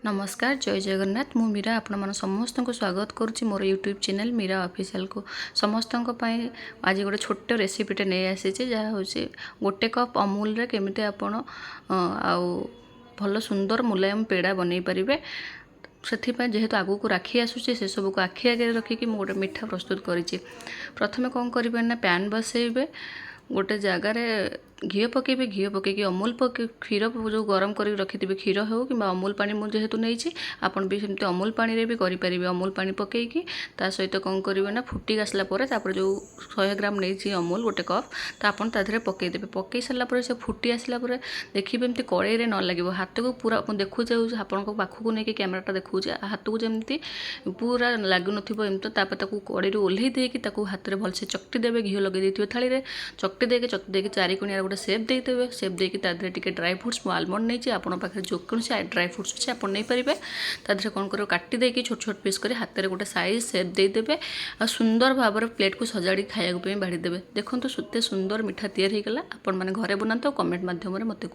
नमस्कार जय जगन्नाथ मु मीरा आपण समस्त को स्वागत करुच्ची मोर यूट्यूब चैनल मीरा ऑफिशियल को समस्त आज गोटे छोट रेसिपीटे नहीं आसी जहाँ हूँ गोटे कप अमूल रे केमिति आपण भल सुंदर मुलायम पेड़ा बनई पारे से जेहेतु आगू को राखी आसूसी से सब को आखि आगे रखिकी गोटे मिठा प्रस्तुत करी प्रथमे कौन करें पैन बसइबे गोटे जगार घी पकेबे घी पकईकी अमूल क्षीर जो गरम कर रखिथे क्षीर हो कि अमूल पानी मुझे जेहेतु नहीं आपन भी सेमती अमूल पानी रे भी करें अमूल पानी पकईकी ता सहित कौन करेंगे ना फुटी आसला जो 100 ग्राम नहीं अमूल गोटे कप तो आपन ताधरे पकईदेवे पकई सारापर से फुटी आसला देखिए एमती कड़े न लगे हाथ को पूरा देखु आपण पाखक नहीं कैमेराटा देखा हाथ को जमी पूरा लगुन एमती कड़े ओह्ल देकी हाथ में भलसे चकटी देवे घी लगे देते थाली में चकटी देकी चारिकोणिया गोटे सेप देदेवे सेप देकी तादरे टिके ड्राई फ्रुट्स आलमंड नहीं आपण पाखे जो कौन ड्राई फ्रुट्स अच्छे आप नहीं पारे तादरे कौन कर काटी देकी छोट छोट पीस कर हाथ में गोटे साइज सेप देदेवे आ सुंदर भाव प्लेट को सजाड़ी खाया बाढ़ी देवे देखो सुते सुंदर मिठा तैयार होगा आपण मैंने घरे बनाते कमेंट मध्यम मत